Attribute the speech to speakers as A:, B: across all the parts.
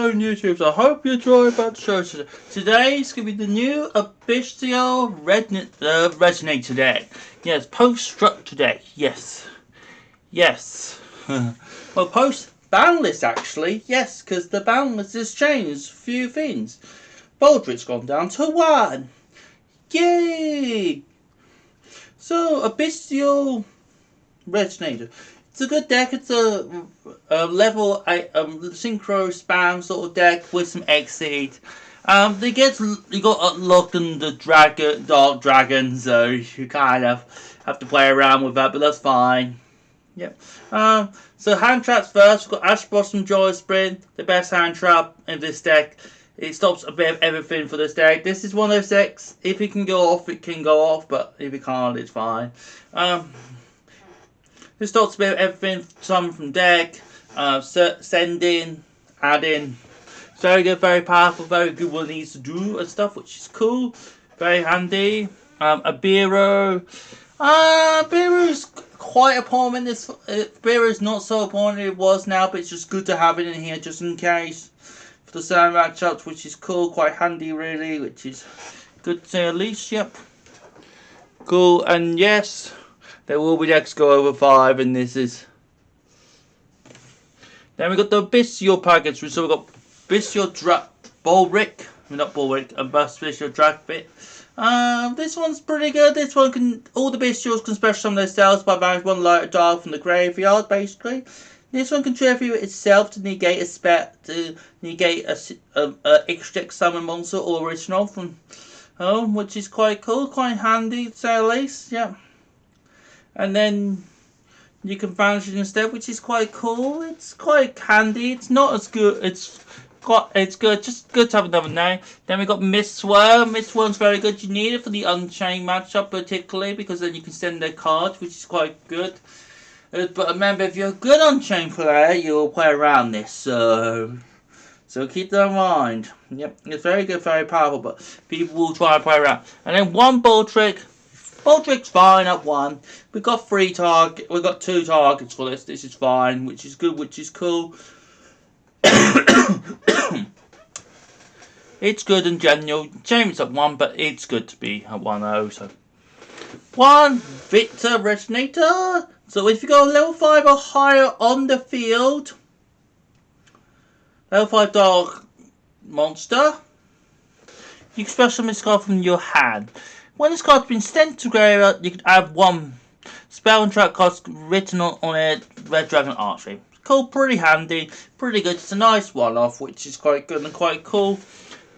A: hello YouTube, so I hope you enjoy about the show today. Today is going to be the new bystial resonator deck. Yes, post-structure deck, yes. Yes. Well, post-ban list actually, yes, because the ban list has changed a few things. Baldrick's gone down to 1. Yay! So, a bystial resonator. It's a good deck. It's a level 8 synchro spam sort of deck with some exceed. You got locked in the dark dragon, so you kind of have to play around with that, but that's fine. Yep. So hand traps first. We've got Ash Blossom Joy Sprint, the best hand trap in this deck. It stops a bit of everything for this deck. This is one of those decks. If it can go off, it can go off, but if it can't, it's fine. This stops a bit of everything, some from deck, sending, adding. It's very good, very powerful, very good what it needs to do and stuff, which is cool. Very handy. A Biro. Biro's quite important. Biro's not so important as it was now, but it's just good to have it in here just in case. For the sound matchups, which is cool, quite handy really, which is good to say at least, yep. Cool, and yes. There will be decks go over 5, and this is. Then we got the bystial package. So we got bystial Baldrick, not Baldrick, a bystial Dragbit. This one's pretty good. This one can all the bystials can special summon themselves by banning one light or dark from the graveyard. Basically, this one can tribute itself to negate a extra deck summon monster or original from home, which is quite cool, quite handy to say the least. Yeah. And then you can vanish it instead, which is quite cool. It's quite handy. It's not as good. It's good. Just good to have another name. Then we got Mistworm. Mistworm's very good. You need it for the Unchained matchup particularly because then you can send their cards, which is quite good. But remember, if you're a good Unchained player, you'll play around this. So keep that in mind. Yep, it's very good, very powerful. But people will try and play around. And then one Baldrick. Baldrick's fine at 1. We've got 2 targets for this. This is fine, which is good, which is cool. It's good in general. Shame it's at 1, but it's good to be at 1-0. So 1 Victor Resonator. So if you go level 5 or higher on the field, level 5 dark monster, you can special summon this card from your hand. When this card's been sent to graveyard, you can add 1 spell and trap card written on it, Red Dragon Archery. Cool, pretty handy, pretty good. It's a nice one-off, which is quite good and quite cool.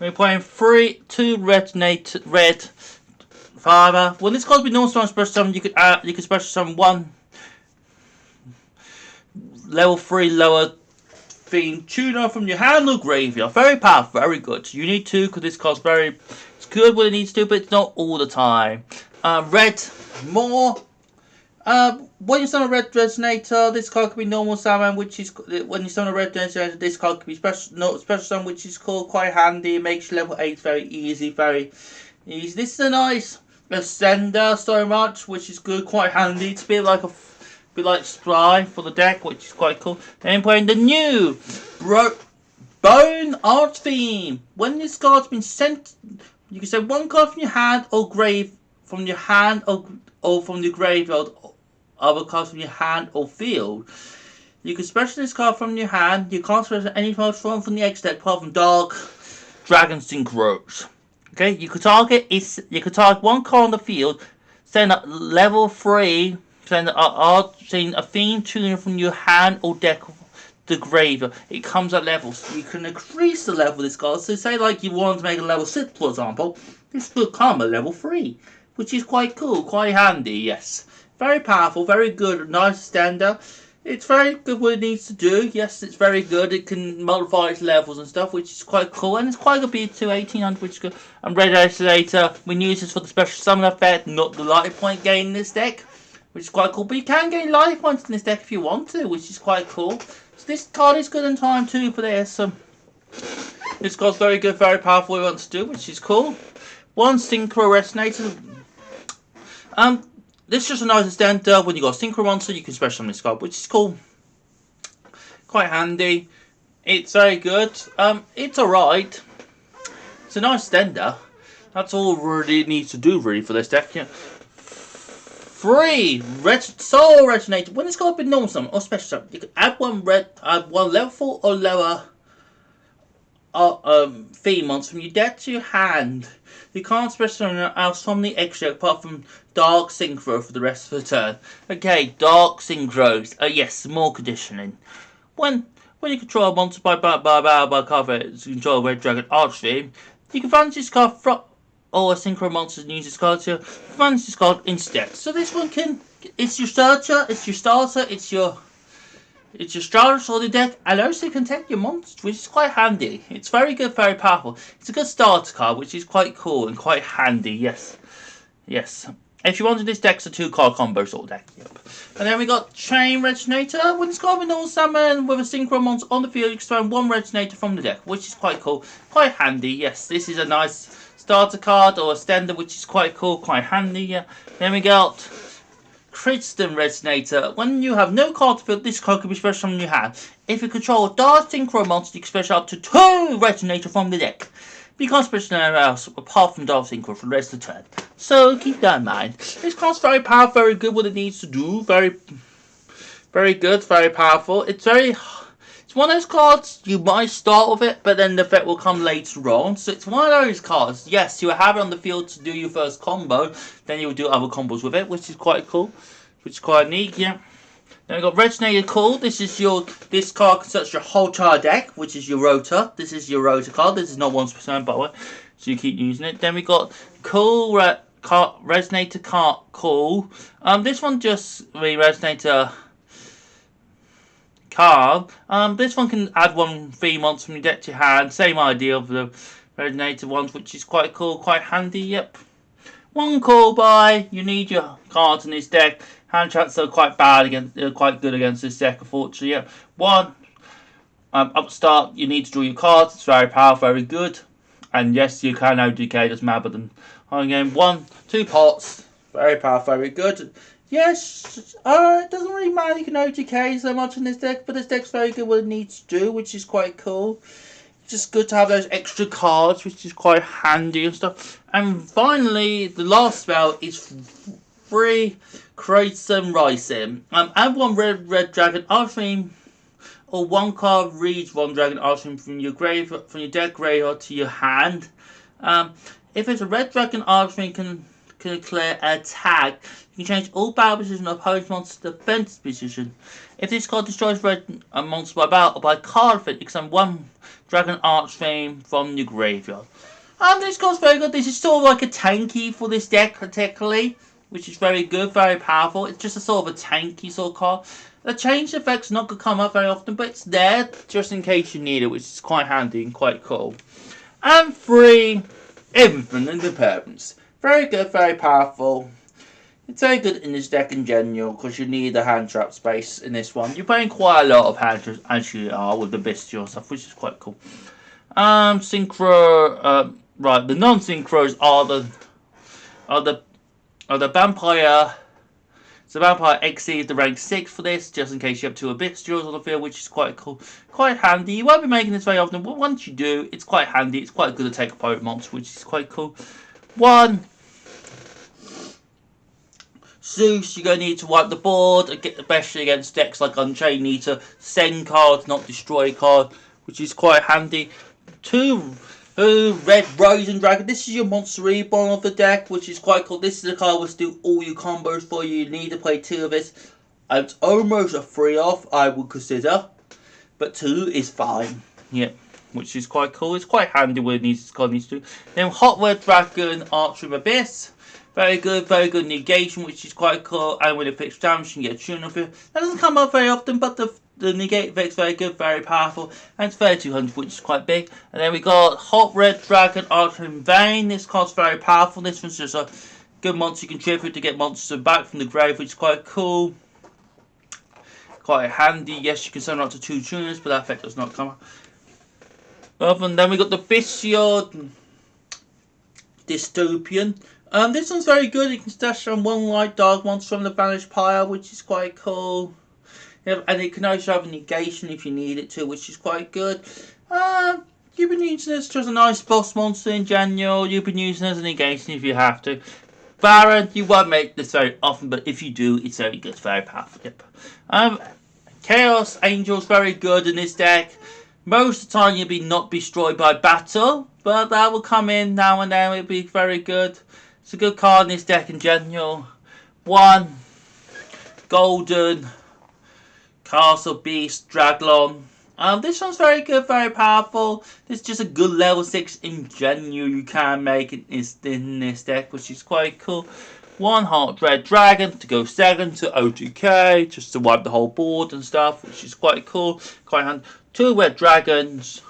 A: We're playing 2 red fiber. When this card's been normal summon special summon, you can special summon 1 level 3 lower themed tuner from your hand or graveyard. Very powerful, very good. You need 2 because this card's very. It's good when it needs to, but it's not all the time. Red, more. When you summon a red resonator, this card can be normal summon, which is when you summon a red resonator, this card can be special summon, which is called quite handy. It makes level 8 very easy, very easy. This is a nice ascender so much, which is good, quite handy. It's a bit like Spry for the deck, which is quite cool. Then playing the new Bone Art Theme. When this card's been sent, you can send 1 card from your hand or from your hand or from the graveyard. Other cards from your hand or field. You can special this card from your hand. You can't special any cards from the X deck apart from Dark Dragon Synchros. Okay, you can target 1 card on the field. Send a level 3. Send a theme tuner from your hand or deck the graveyard. It comes at levels. You can increase the level of this card. So say like you want to make a level 6 for example. This will come at level 3. Which is quite cool, quite handy, yes. Very powerful, very good, nice standard. It's very good what it needs to do. Yes, it's very good. It can modify its levels and stuff, which is quite cool. And it's quite good to 1800, which is good. And Red Resonator, we use this for the special summon effect, not the life point gain in this deck. Which is quite cool. But you can gain life points in this deck if you want to, which is quite cool. So this card is good in time too for this. This card's very good, very powerful what it wants to do, which is cool. 1 Synchro Resonator. This is just a nice extender. When you got a Synchro monster, you can special summon this card, which is cool. Quite handy. It's very good. It's alright. It's a nice stender. That's all really it needs to do really for this deck. Yeah. 3 soul resonator. When it's got a bit normal summon or special summon, you can add one level 4 or lower theme monster from your deck to your hand. You can't special summon else from the extra apart from Dark Synchro for the rest of the turn. Okay, Dark Synchros. Yes, more conditioning. When you control a monster by card you control a Red Dragon Archfiend, you can vanish this card from or a synchro monster and use this card to vanish this card instead. So this one it's your starter, it's your Stratus or the deck, and also can take your monster, which is quite handy. It's very good, very powerful. It's a good starter card, which is quite cool and quite handy. Yes. If you wanted this deck's a 2-card combo sort of deck. Yep. And then we got Chain Resonator. When it's got a normal summon with a synchro monster on the field, you can summon 1 Resonator from the deck, which is quite cool, quite handy. Yes, this is a nice starter card or a stender, which is quite cool, quite handy. Yeah. Then we got Crystal Resonator. When you have no card to field, this card can be special from your hand. If you control a Dark Synchro monster, you can special up to 2 Resonator from the deck. But you can't special anywhere else apart from Dark Synchro for the rest of the turn. So keep that in mind. This card's very powerful, very good what it needs to do. Very good, very powerful. It's one of those cards you might start with it, but then the effect will come later on. So it's one of those cards. Yes, you have it on the field to do your first combo, then you'll do other combos with it, which is quite cool, which is quite neat. Yeah. Then we've got Resonator Cool. This card consists your whole entire deck, which is your rotor. This is your rotor card. This is not 1%, by the way, so you keep using it. Then we got Cool Resonator card Cool. This one just Resonator card. This one can add 1 free monster from your deck to your hand. Same idea of the Resonator ones, which is quite cool, quite handy. Yep. 1 call by. You need your cards in this deck. Hand traps are quite good against this deck, unfortunately. Yep. 1. Upstart, you need to draw your cards. It's very powerful, very good. And yes, you can ODK, doesn't matter. But then again, 1, 2 pots. Very powerful, very good. Yes, it doesn't really matter you can OTK so much in this deck, but this deck's very good what it needs to do, which is quite cool. It's just good to have those extra cards, which is quite handy and stuff. And finally, the last spell is 3 Crimson Rising. Add 1 Red Dragon Archfiend, or 1 card reads 1 Dragon Archfiend from your deck graveyard to your hand. If it's a Red Dragon Archfiend can declare a tag, you can change all battle position of opponent's monster defense position. If this card destroys a monster by battle or by card effect, you can summon 1 Dragon Archfiend from your graveyard. This card's very good. This is sort of like a tanky for this deck, particularly, which is very good, very powerful. It's just a sort of a tanky sort of card. The change effect's not going to come up very often, but it's there just in case you need it, which is quite handy and quite cool. And 3 Infinite Independence. Very good, very powerful. It's very good in this deck in general because you need the hand trap space in this one. You're playing quite a lot of hand traps as you are with the bystial stuff, which is quite cool. Synchro, right, the non-synchros are the vampire. So vampire exceeds the rank 6 for this, just in case you have 2 bystials on the field, which is quite cool, quite handy. You won't be making this very often, but once you do, it's quite handy. It's quite good to take opponent monster, which is quite cool. 1 Zeus, you're going to need to wipe the board, especially against decks like Unchained. You need to send cards, not destroy card, which is quite handy. 2 Red Rising Dragon. This is your Monster Reborn of the deck, which is quite cool. This is the card which do all your combos for you. You need to play 2 of this. It's almost a 3-off, I would consider, but 2 is fine. Yep. Which is quite cool. It's quite handy when this card needs to. Then Hot Red Dragon Archer Abyss. Very good negation, which is quite cool. And when it picks damage, you can get a tune off it. That doesn't come up very often, but the negate effect's very good, very powerful. And it's 3200, which is quite big. And then we got Hot Red Dragon Archer Vein. This card's very powerful. This one's just a good monster you can tribute to get monsters back from the grave, which is quite cool. Quite handy. Yes, you can summon up to 2 tuners, but that effect does not come up. And then we got the bystial Dystopian. This one's very good. You can stash on 1 white dark monster from the banished pile, which is quite cool. Yep, and it can also have a negation if you need it to, which is quite good. You've been using this as a nice boss monster in general. You've been using it as a negation if you have to. Baron, you won't make this very often, but if you do, it's very good. It's very powerful. Yep. Chaos Angel's very good in this deck. Most of the time you'll be not destroyed by battle, but that will come in now and then. It'll be very good. It's a good card in this deck in general. 1 golden Castle Beast Draglon. This one's very good, very powerful. This is just a good level 6 in general you can make in this deck, which is quite cool. 1 Heart Red Dragon to go second to OTK, just to wipe the whole board and stuff, which is quite cool. Quite handy. 2 Red Dragons.